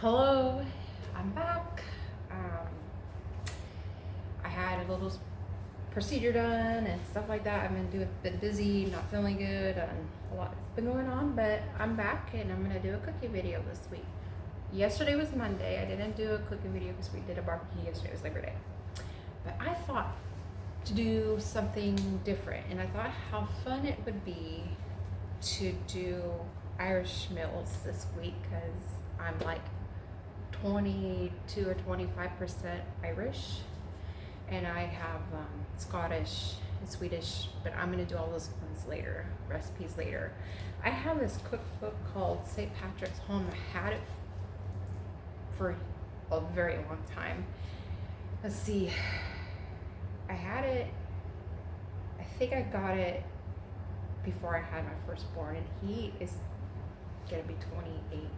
Hello, I'm back. I had a little procedure done and stuff like that. Been busy, not feeling good, and a lot's been going on. But I'm back, and I'm gonna do a cooking video this week. Yesterday was Monday. I didn't do a cooking video because we did a barbecue yesterday. It was Labor Day. But I thought to do something different, and I thought how fun it would be to do Irish meals this week because I'm like 22 or 25% Irish, and I have Scottish and Swedish, but I'm gonna do all those ones later, recipes later. I have this cookbook called St. Patrick's Home. I had it for a very long time. Let's see, I had it, I think I got it before I had my firstborn, and he is gonna be 28.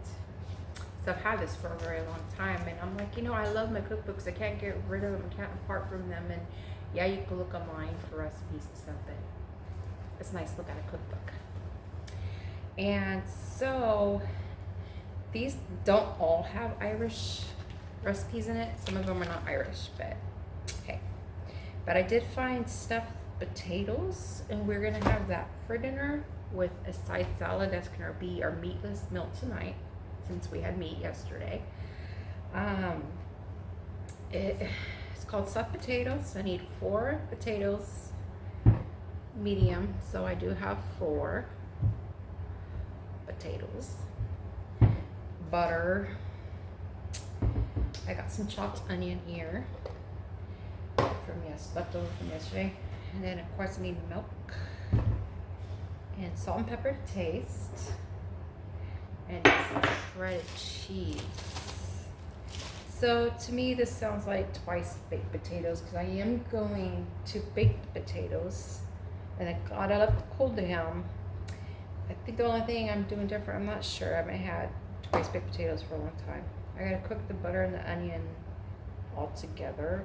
So I've had this for a very long time, and I'm like, I love my cookbooks. I can't get rid of them, I can't apart from them. And yeah, you can look online for recipes and stuff, but it's nice to look at a cookbook. And so these don't all have Irish recipes in it. Some of them are not Irish, but okay. But I did find stuffed potatoes, and we're gonna have that for dinner with a side salad that's gonna be our meatless meal tonight, since we had meat yesterday. It's called stuffed potatoes. I need 4 potatoes, medium, so I do have 4 potatoes. Butter. I got some chopped onion here leftover from yesterday. And then of course I need milk and salt and pepper to taste. And some shredded cheese. So to me this sounds like twice baked potatoes, because I am going to bake the potatoes, and I gotta let them cool down. I think the only thing I'm doing different, I'm not sure, I haven't had twice baked potatoes for a long time. I gotta cook the butter and the onion all together,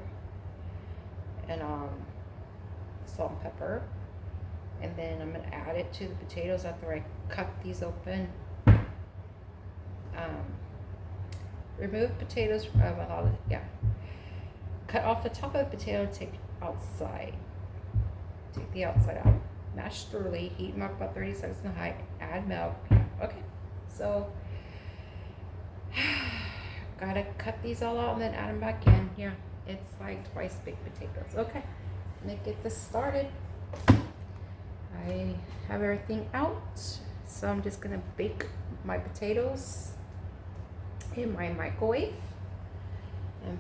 and salt and pepper, and then I'm gonna add it to the potatoes after I cut these open. Remove potatoes from cut off the top of the potato, take the outside out, mash thoroughly, heat them up about 30 seconds in high, add milk. Okay, so gotta cut these all out and then add them back in. Yeah, it's like twice baked potatoes. Okay, let's get this started. I have everything out, so I'm just gonna bake my potatoes in my microwave and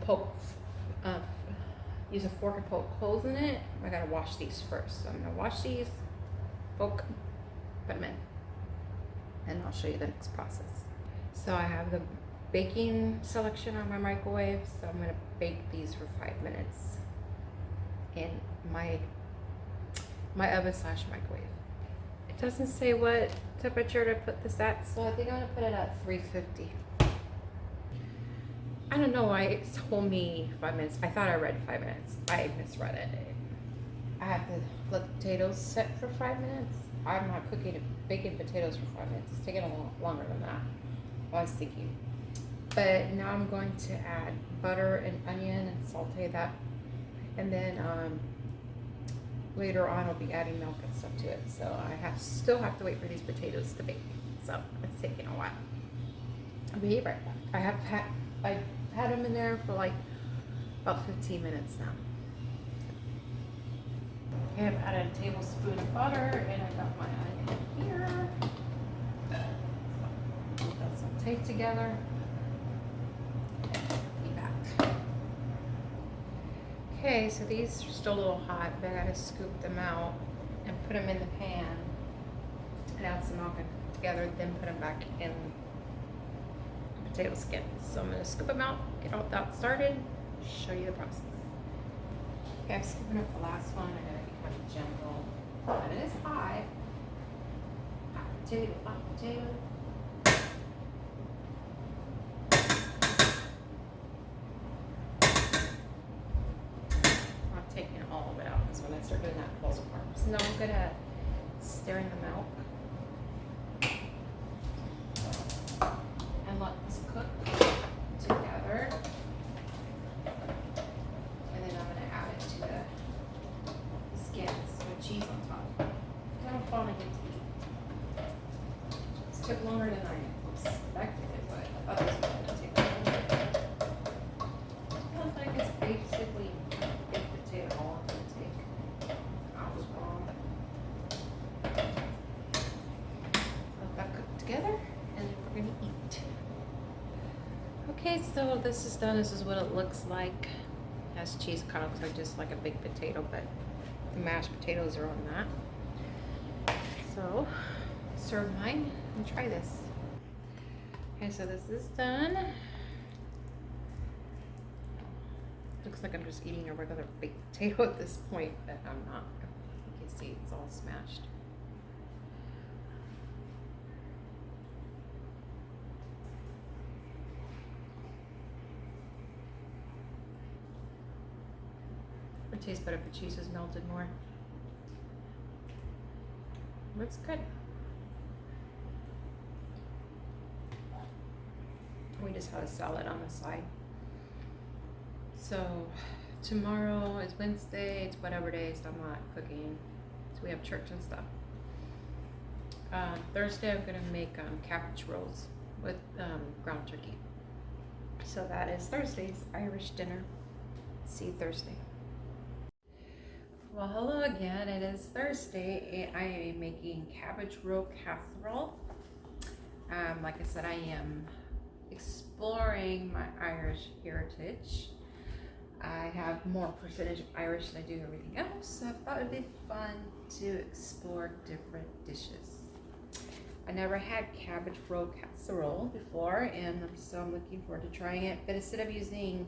use a fork and poke holes in it. I gotta wash these first, so I'm gonna wash these, poke, put them in, and I'll show you the next process. So I have the baking selection on my microwave, so I'm gonna bake these for 5 minutes in my oven / microwave. It doesn't say what temperature to put this at, so I think I'm gonna put it at 350. I don't know why it told me 5 minutes. I thought I read 5 minutes. I misread it. I have to let the potatoes set for 5 minutes. I'm not baking potatoes for 5 minutes. It's taking a lot longer than that. I was thinking. But now I'm going to add butter and onion and saute that. And then later on I'll be adding milk and stuff to it. So I still have to wait for these potatoes to bake. So it's taking a while. I'll be right back. I had them in there for like about 15 minutes now. Okay, I've added a tablespoon of butter, and I got my onion here. So that's sauteed together. Be back. Okay, so these are still a little hot, but I gotta scoop them out and put them in the pan and add some milk together, then put them back in potato skins. So I'm going to scoop them out, get all that started, show you the process. Okay, I'm scooping up the last one. I gotta be kind of gentle, but it is high. Hot potato, hot potato. I'm not taking all of it out, because when I start doing that, it falls apart. So now I'm good at stirring the milk and let this cook. Okay, so this is done. This is what it looks like. It has cheese, kind of looks like just like a big potato, but the mashed potatoes are on that. So, serve mine and try this. Okay, so this is done. Looks like I'm just eating a regular baked potato at this point, but I'm not. You can see it's all smashed. It would taste better if the cheese was melted more. Looks good. We just had a salad on the side. So tomorrow is Wednesday, it's whatever day, so I'm not cooking. So we have church and stuff. Thursday I'm gonna make cabbage rolls with ground turkey. So that is Thursday's Irish dinner. See you Thursday. Well, hello again. It is Thursday and I am making cabbage roll casserole. Like I said, I am exploring my Irish heritage. I have more percentage of Irish than I do everything else, so I thought it would be fun to explore different dishes. I never had cabbage roll casserole before, and so I'm looking forward to trying it. But instead of using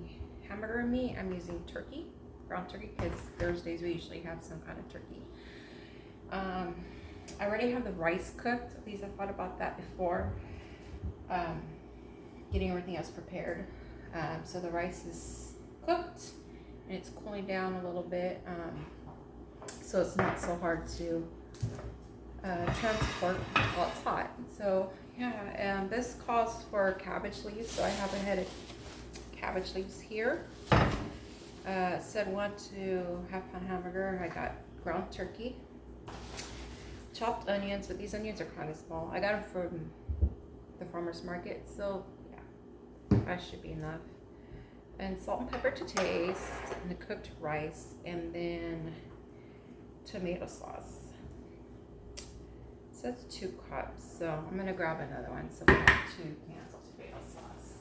hamburger meat, I'm using turkey, ground turkey, because Thursdays we usually have some kind of turkey. I already have the rice cooked. At least I thought about that before getting everything else prepared. So the rice is cooked and it's cooling down a little bit, so it's not so hard to transport while it's hot. So yeah, this calls for cabbage leaves, so I have a head of cabbage leaves here. Said 1 to half-pound hamburger. I got ground turkey, chopped onions, but these onions are kind of small. I got them from the farmer's market, so yeah, that should be enough. And salt and pepper to taste, and the cooked rice, and then tomato sauce. So that's 2 cups. So I'm gonna grab another one. So we have 2 cans of tomato sauce.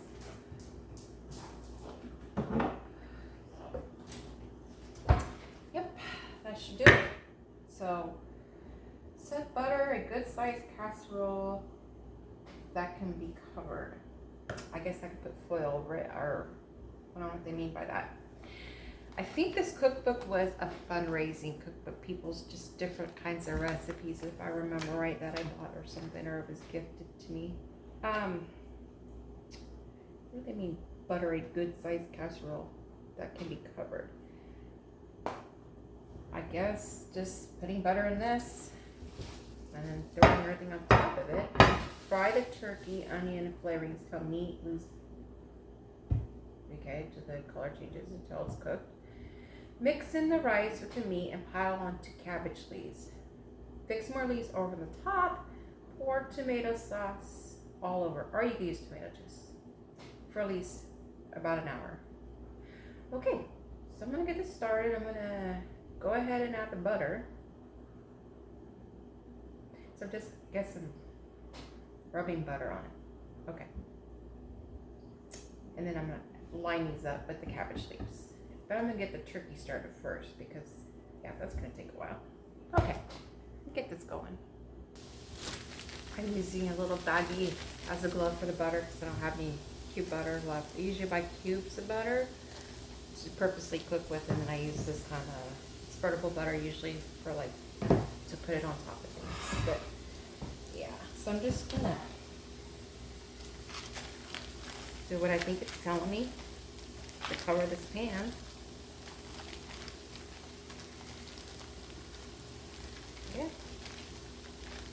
Yep, that should do it. So set butter, a good sized casserole that can be covered. I guess I could put foil over it, or I don't know what they mean by that. I think this cookbook was a fundraising cookbook. People's just different kinds of recipes, if I remember right, that I bought or something, or it was gifted to me. What do they mean, buttery, good-sized casserole that can be covered? I guess just putting butter in this and then throwing everything on top of it. Fry the turkey, onion, and flavorings till meat loose. Okay, till the color changes until it's cooked. Mix in the rice with the meat and pile onto cabbage leaves. Fix more leaves over the top. Pour tomato sauce all over, or you can use tomato juice, for at least about an hour. Okay, so I'm gonna get this started. I'm gonna go ahead and add the butter. So just get some rubbing butter on it. Okay. And then I'm gonna line these up with the cabbage leaves. But I'm gonna get the turkey started first because, yeah, that's gonna take a while. Okay, get this going. I'm using a little baggie as a glove for the butter because I don't have any cube butter left. I usually buy cubes of butter to purposely cook with, and then I use this kind of spreadable butter usually for like to put it on top of things. But yeah, so I'm just gonna do what I think it's telling me to cover this pan. Yeah.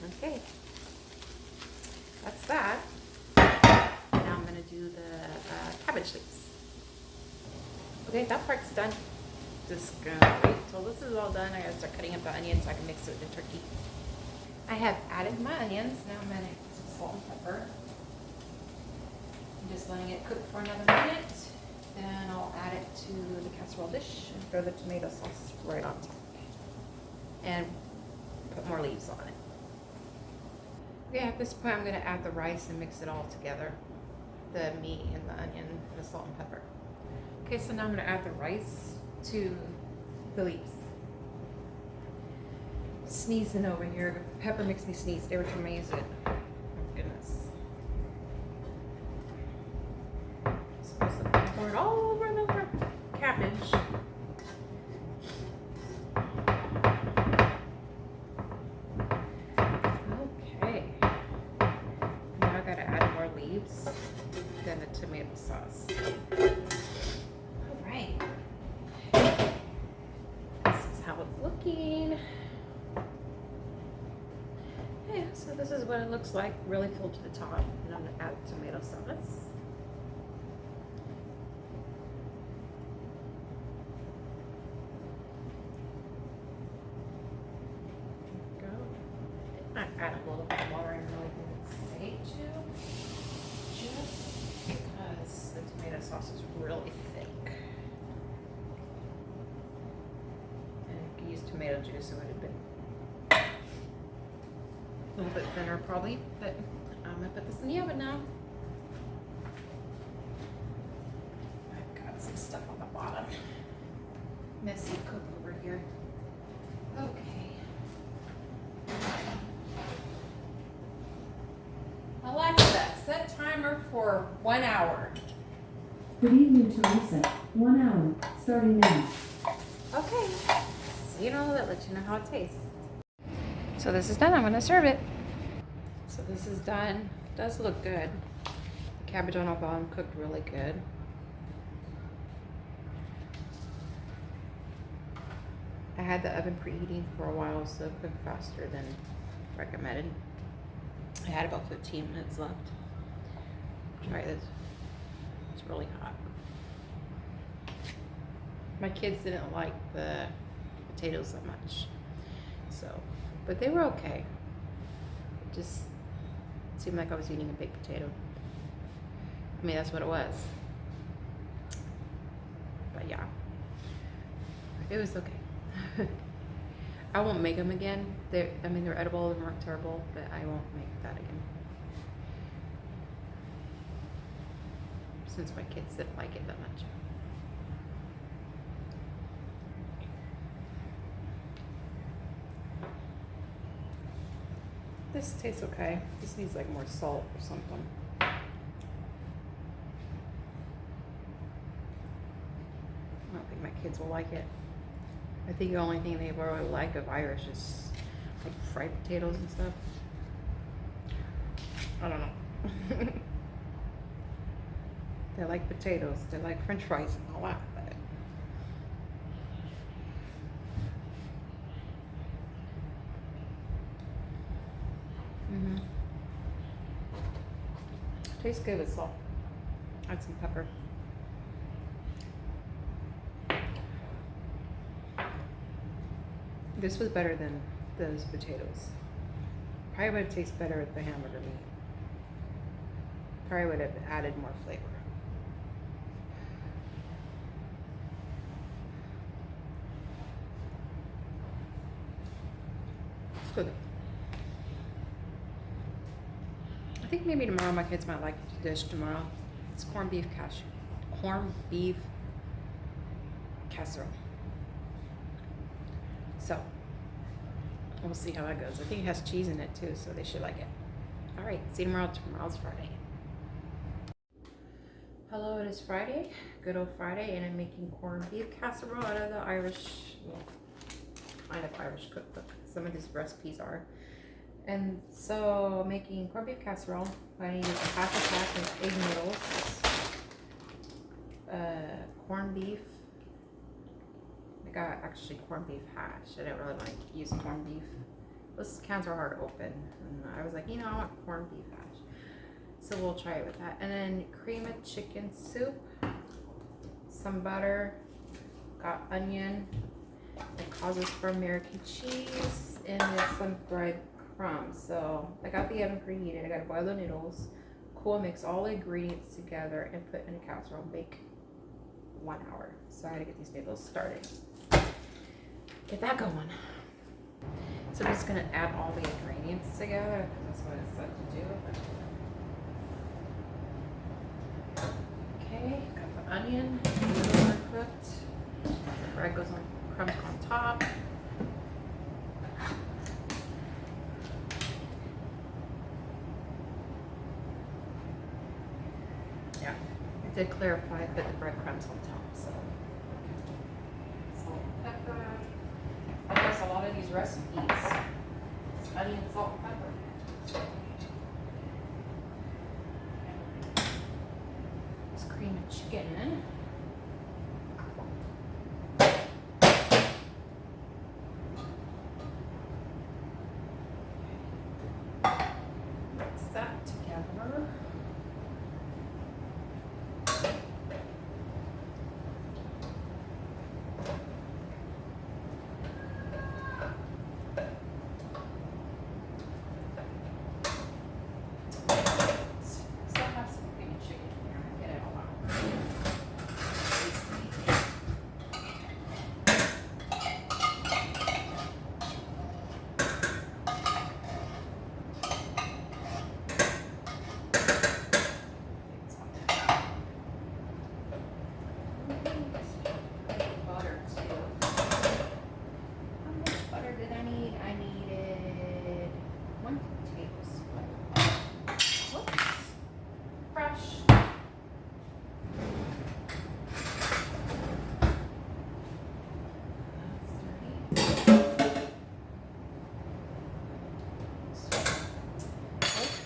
Okay. That's that. Now I'm gonna do the cabbage leaves. Okay, that part's done. Just gonna wait till this is all done. I gotta start cutting up the onions so I can mix it with the turkey. I have added my onions. Now I'm gonna add some salt and pepper. I'm just letting it cook for another minute. Then I'll add it to the casserole dish and throw the tomato sauce right on top. And put more leaves on it. Okay, at this point I'm going to add the rice and mix it all together. the meat and the onion and the salt and pepper. Okay, so now I'm gonna add the rice to the leaves. Sneezing over here. Pepper makes me sneeze every time I use it. Oh goodness. Supposed to pour it all over the cabbage. Okay. Now I gotta add more leaves, then the tomato sauce. Alright. This is how it's looking. Yeah, so this is what it looks like, really filled to the top. And I'm gonna add tomato sauce. There we go. I add a little bit of water, I really didn't say to, just because the tomato sauce is really thick. And if you use tomato juice, it would have been a little bit thinner probably, but I'm gonna put this in the oven now. I've got some stuff on the bottom. Messy cook over here. Okay. Alexa, set timer for 1 hour. Good evening, Teresa. 1 hour, starting now. Okay. So you know that, let you know how it tastes. So this is done. I'm gonna serve it. So this is done. It does look good. The cabbage on the bottom cooked really good. I had the oven preheating for a while, so it cooked faster than recommended. I had about 15 minutes left. Try this. It's really hot. My kids didn't like the potatoes that much, so, but they were okay. It just seemed like I was eating a baked potato. I mean, that's what it was. But yeah, it was okay. I won't make them again. They're edible, they weren't terrible, but I won't make that again. Since my kids didn't like it that much. This tastes okay. This needs like more salt or something. I don't think my kids will like it. I think the only thing they really like of Irish is like fried potatoes and stuff. I don't know. They like potatoes. They like French fries and all that. But tastes good with salt. Add some pepper. This was better than those potatoes. Probably would have tasted better with the hamburger meat. Probably would have added more flavor. It's good. I think maybe tomorrow my kids might like the dish tomorrow. It's corned beef casserole. So we'll see how that goes. I think it has cheese in it too, so they should like it. All right, see you tomorrow. Tomorrow's Friday. Hello, it is Friday, good old Friday, and I'm making corned beef casserole out of the Irish, well, kind of Irish cookbook. Some of these recipes are. And so making corned beef casserole, I use a half a pack of egg noodles, corned beef. I got actually corned beef hash. I didn't really like use corned beef. Those cans are hard to open. And I was like, you know, I want corned beef hash. So we'll try it with that. And then cream of chicken soup, some butter, got onion, it causes for American cheese, and then some bread crumbs. So I got the oven preheated. I got to boil the noodles, cool, mix all the ingredients together, and put in a casserole and bake 1 hour. So I had to get these noodles started. Get that going. So I'm just gonna add all the ingredients together. That's what it's said to do. onion. Those are cooked. Bread goes on, crumbs go on top. Yeah, I did clarify I put the breadcrumbs on top, so. Salt, pepper. I guess a lot of these recipes, it's onion, salt, and pepper. This cream of chicken. Mix that together. Still have some cream of chicken in here. Get it all out. Butter too. How much butter did I need? I needed 1 tablespoon. Whoops. Fresh.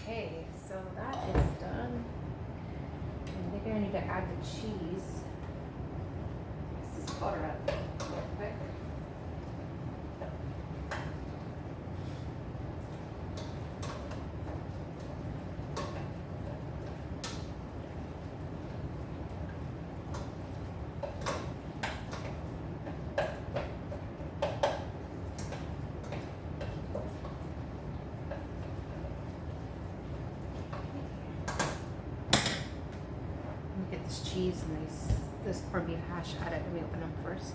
Okay, so that is done. I think I need to add the cheese. This is butter up real quick. Get this cheese and this corned beef hash added. Let me open them first.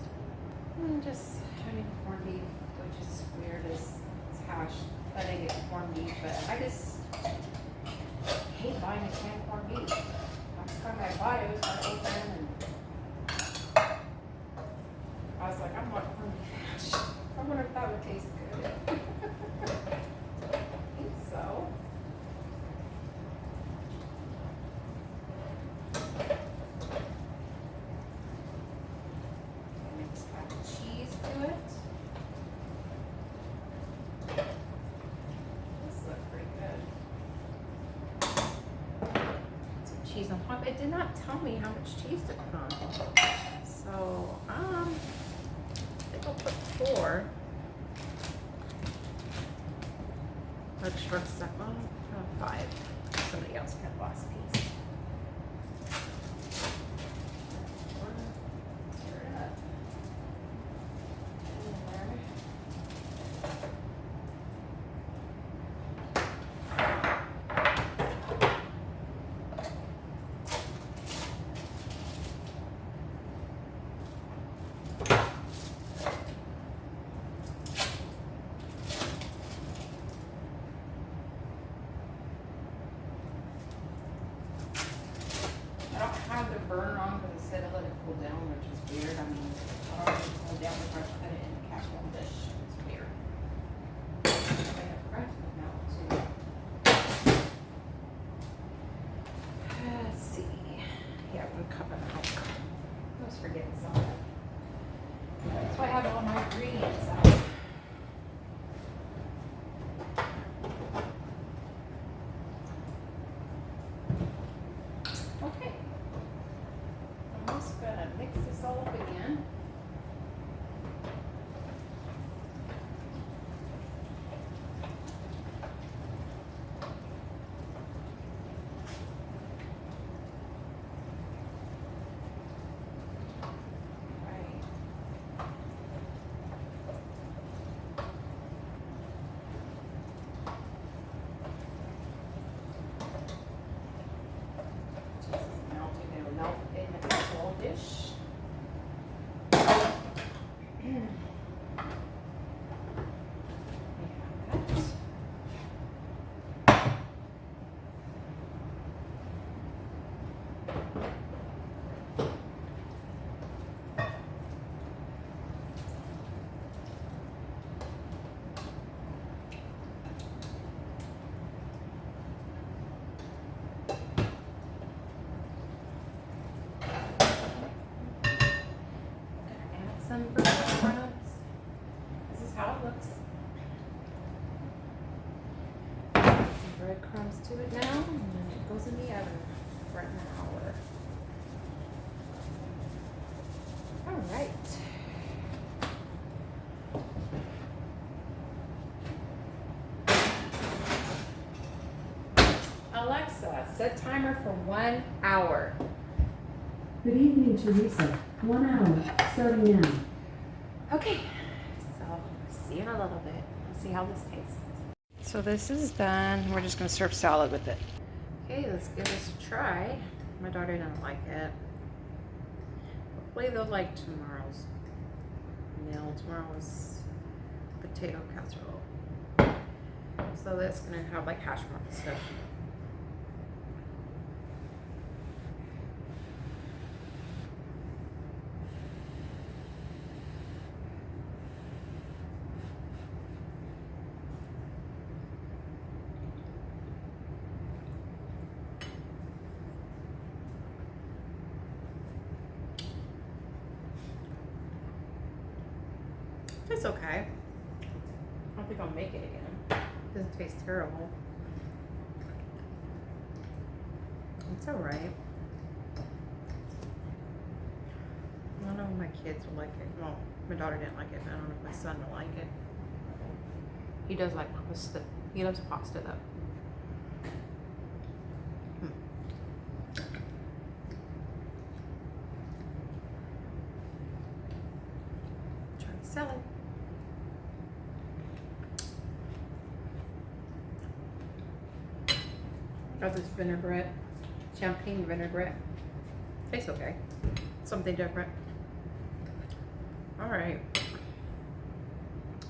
And just having corned beef, which is weird, is hash. I didn't get corned beef, but I just hate buying a canned corned beef. Last time I bought it was not open, and I was like, I want corned beef hash. I wonder if that would taste good. I think so. Mix back cheese to it. This looks pretty good. Some cheese on top. It did not tell me how much cheese to put on. So, I think I'll put 4. Extra stuff. Well, 5. Somebody else had lost piece. Stir it up. In there. I don't have the burner on because it said to let it cool down, which is weird. I mean, I don't let it cool down before I put it in the casserole dish. It's weird. I forgot to put milk too. Let's see. Yeah, 1 cup of milk. I was forgetting something. That's why I have all my ingredients out. Okay. I'm just gonna mix this all up again. Right. Cheese is melting. It'll melt in the casserole dish. breadcrumbs to it now, and then it goes in the oven for an hour. All right. Alexa, set timer for 1 hour. Good evening, Teresa. 1 hour, starting now. Okay, so see you in a little bit. Let's see how this tastes. So this is done. We're just gonna serve salad with it. Okay, let's give this a try. My daughter didn't like it. Hopefully they'll like tomorrow's meal. Tomorrow's potato casserole. So that's gonna have like hash brown stuff. It's okay. I don't think I'll make it again. It doesn't taste terrible. It's alright. I don't know if my kids will like it. Well, my daughter didn't like it, but I don't know if my son will like it. He does like pasta. He loves pasta though. Try the salad. Got this vinaigrette, champagne vinaigrette. Tastes okay. Something different. All right.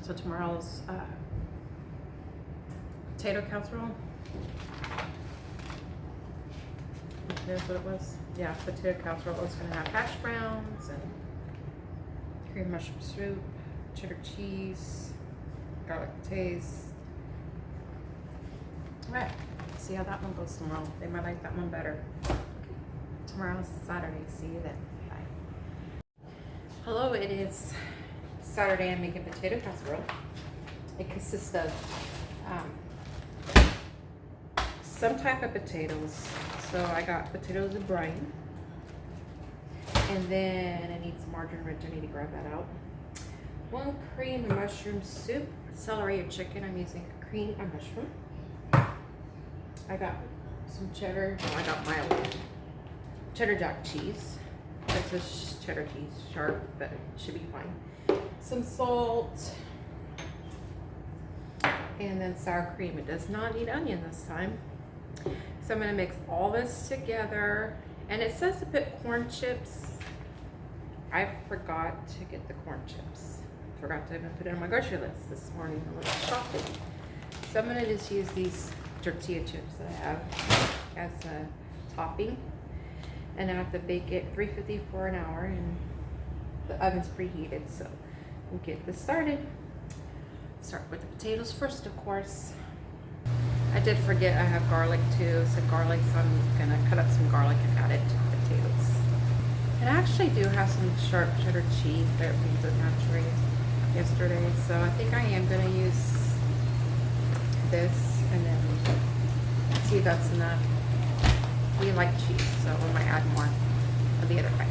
So tomorrow's potato casserole. There's what it was. Yeah, potato casserole. It's gonna have hash browns and cream mushroom soup, cheddar cheese, garlic taste. All right. See how that one goes tomorrow. They might like that one better. Tomorrow's Saturday. See you then. Bye. Hello, it is Saturday. I'm making potato casserole. It consists of some type of potatoes. So I got potatoes and brine. And then I need some margarine rich. I need to grab that out. 1 cream and mushroom soup. Celery or chicken. I'm using cream and mushroom. I got some cheddar. Well, I got mild cheddar jack cheese. This is cheddar cheese, sharp, but it should be fine. Some salt. And then sour cream. It does not need onion this time. So I'm going to mix all this together. And it says to put corn chips. I forgot to get the corn chips. Forgot to even put it on my grocery list this morning when I went shopping. So I'm going to just use these tortilla chips that I have as a topping. And I have to bake it 350 for an hour. And the oven's preheated. So we'll get this started. Start with the potatoes first, of course. I did forget I have garlic too. Some garlic, so I'm gonna cut up some garlic and add it to the potatoes. And I actually do have some sharp cheddar cheese that we did naturally yesterday, so I think I am gonna use this and then see if that's enough. We like cheese, so we might add more of the other kind.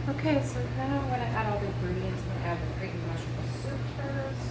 Okay, so now I'm gonna add all the ingredients. I'm gonna add the cream and mushroom soup first.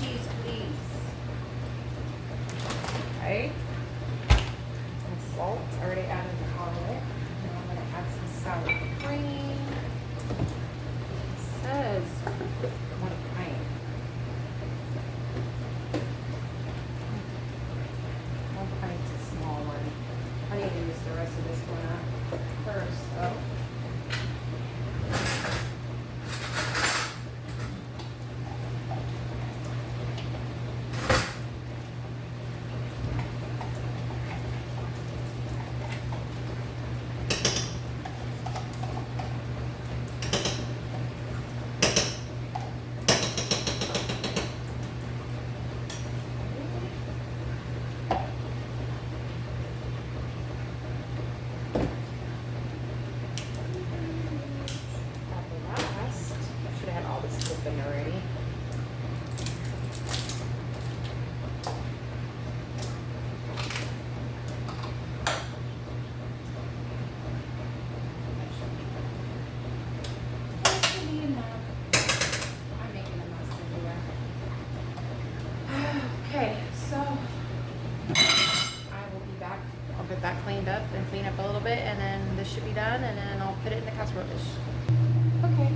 cheese, please. Okay. And salt. I already added the garlic. Now I'm gonna add some sour cream. It says 1 pint. 1 pint's a small one. I need to use the rest of this one up first, though. Already. That should be enough. I'm making a mess everywhere. Okay, so I will be back. I'll get that cleaned up and clean up a little bit, and then this should be done, and then I'll put it in the casserole dish. Okay.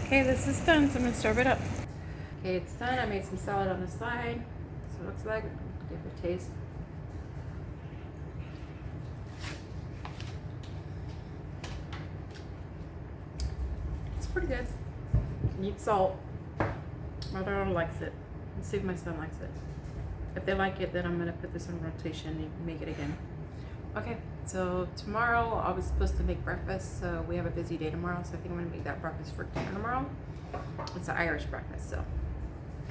Okay, this is done, so I'm gonna serve it up. Okay, it's done. I made some salad on the side. So it looks like. Give it a taste. It's pretty good. Need salt. My daughter likes it. Let's see if my son likes it. If they like it, then I'm gonna put this on rotation and make it again. Okay, so tomorrow I was supposed to make breakfast, so we have a busy day tomorrow, so I think I'm gonna make that breakfast for dinner tomorrow. It's an Irish breakfast, so.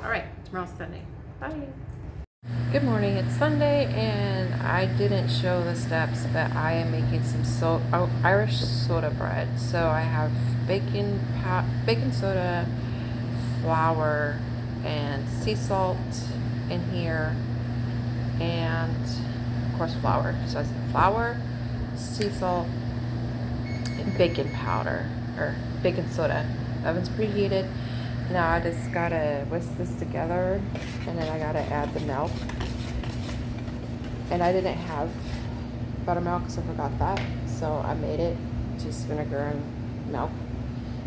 All right, tomorrow's Sunday. Bye. Good morning, it's Sunday, and I didn't show the steps, but I am making some Irish soda bread. So I have baking soda, flour, and sea salt in here, and of course flour. So I said flour, sea salt, and baking powder, or baking soda. Oven's preheated. Now I just gotta whisk this together, and then I gotta add the milk. And I didn't have buttermilk, so I forgot that. So I made it just vinegar and milk.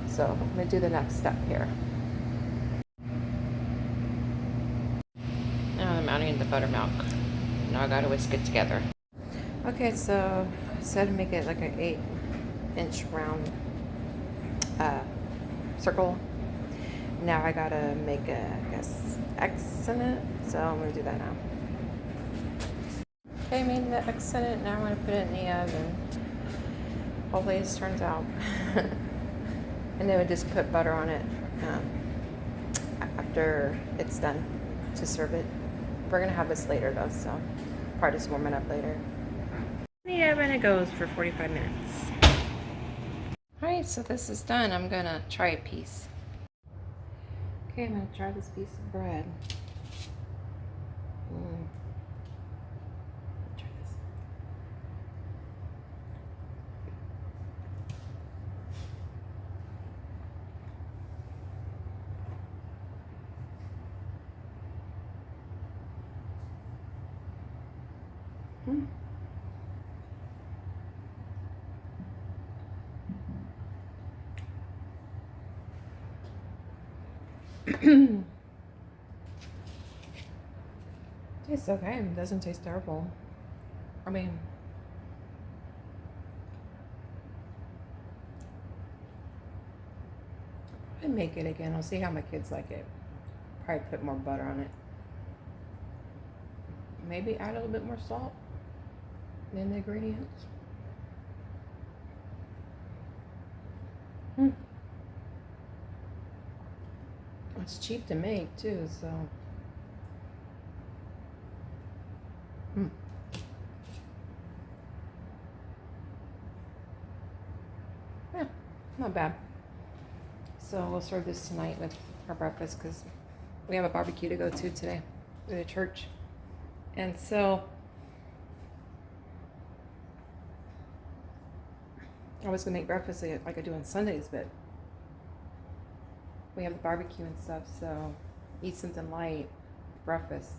So I'm gonna do the next step here. Now I'm adding the buttermilk. Now I gotta whisk it together. Okay, so I said to make it like an 8-inch round circle. Now I gotta make a, I guess, X in it. So I'm gonna do that now. Okay, I made the X in it. Now I'm gonna put it in the oven. Hopefully this turns out. And then we just put butter on it after it's done to serve it. We're gonna have this later though, so probably just warm it up later. In the oven it goes for 45 minutes. Alright, so this is done. I'm gonna try a piece. Okay, I'm gonna try this piece of bread. Try this. Tastes okay. It doesn't taste terrible. I mean, I'd make it again. I'll see how my kids like it. Probably put more butter on it. Maybe add a little bit more salt in the ingredients. It's cheap to make too, so. Yeah, not bad. So we'll serve this tonight with our breakfast because we have a barbecue to go to today at the church. And so I was gonna make breakfast like I do on Sundays, but we have the barbecue and stuff, so eat something light, breakfast.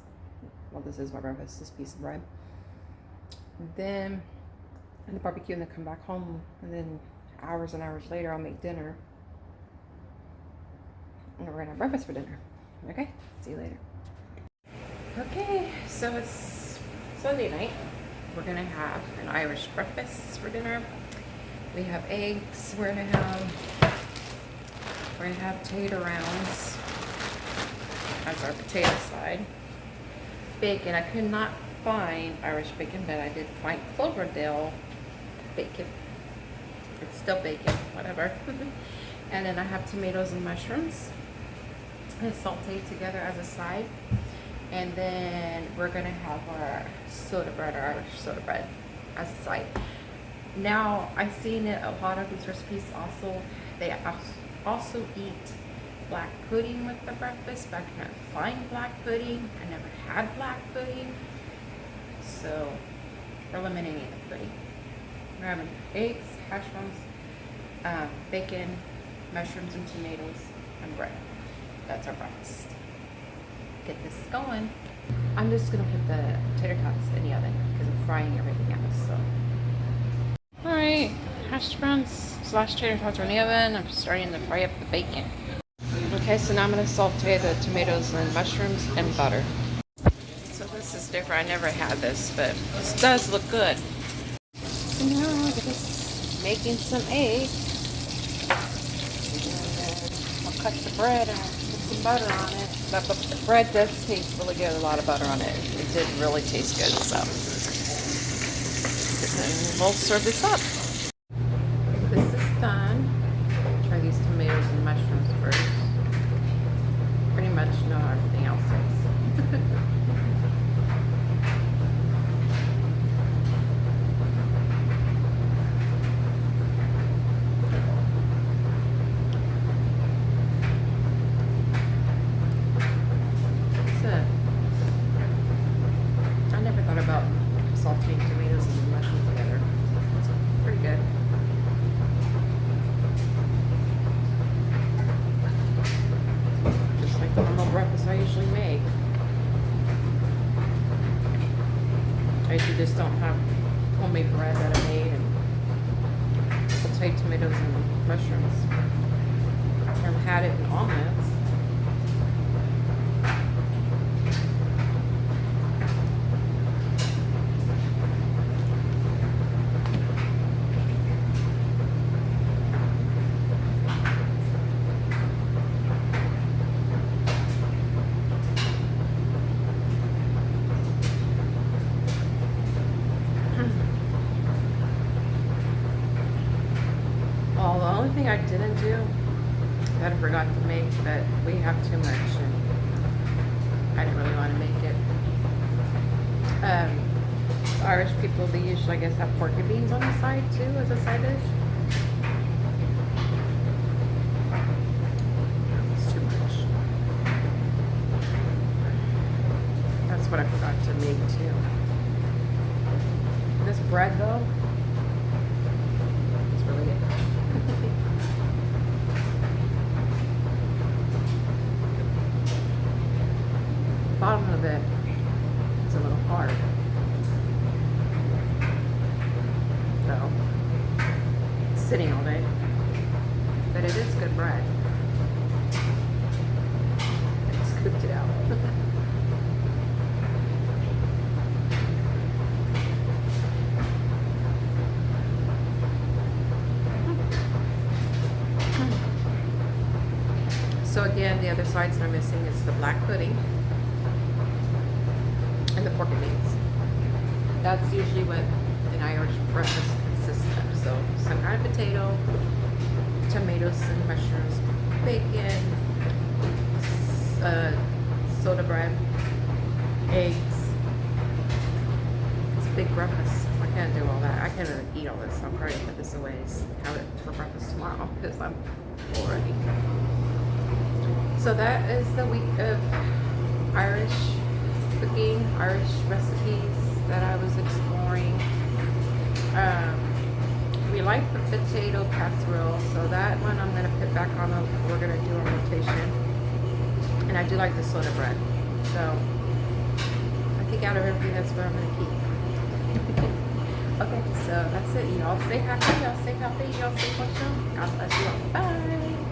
Well, this is my breakfast, this piece of bread. And then the barbecue, and then come back home, and then hours and hours later I'll make dinner. And we're gonna have breakfast for dinner. Okay, see you later. Okay, so it's Sunday night. We're gonna have an Irish breakfast for dinner. We have eggs. We're gonna have potato rounds as our potato side. Bacon. I could not find Irish bacon, but I did find Cloverdale bacon. It's still bacon, whatever. And then I have tomatoes and mushrooms and sauteed together as a side. And then we're gonna have our soda bread, or Irish soda bread, as a side. Now, I've seen it, a lot of these recipes also, they also eat black pudding with the breakfast, but I can't find black pudding. I never had black pudding. So, we're eliminating the pudding. We're having eggs, hash browns, bacon, mushrooms and tomatoes, and bread. That's our breakfast. Get this going. I'm just gonna put the tater tots in the oven because I'm frying everything else, so. Alright, hash browns / tater tots are in the oven. I'm starting to fry up the bacon. Okay, so now I'm gonna saute the tomatoes and mushrooms and butter. So this is different. I never had this, but this does look good. So now I'm just making some eggs. And then I'll cut the bread and put some butter on it. But the bread does taste really good. A lot of butter on it. It did really taste good, so. And we'll serve this up. This is done. Try these tomatoes and mushrooms first. Pretty much know how everything else is. I never thought about sauteing tomatoes and mushrooms together. It's pretty good. Just like the normal breakfast I usually make. I usually just don't have homemade bread that I made and sauteed tomatoes and mushrooms. I've had it in omelets. Well, the only thing I didn't do that I forgot to make, but we have too much and I didn't really want to make it. Irish people, they usually, I guess, have pork and beans on the side too as a side dish. It's too much. That's what I forgot to make too. This bread though, it's really good. The bottom of it is a little hard. So, it's sitting all day. But it is good bread. I scooped it out. the other sides that I'm missing is the black pudding and the pork and beans. That's usually what an Irish breakfast consists of. So some kind of potato, tomatoes and mushrooms, bacon, soda bread, eggs. It's a big breakfast. I can't do all that. I can't even eat all this. I'm probably gonna put this away and have it for breakfast tomorrow because I'm full already. So that is the week of Irish cooking, Irish recipes that I was exploring. We like the potato casserole, so that one I'm gonna put back on. We're gonna do a rotation, and I do like the soda bread. So I think out of everything, that's what I'm gonna keep. Okay, so that's it. Y'all stay happy. Y'all stay healthy. Y'all stay functional. God bless you all. Bye.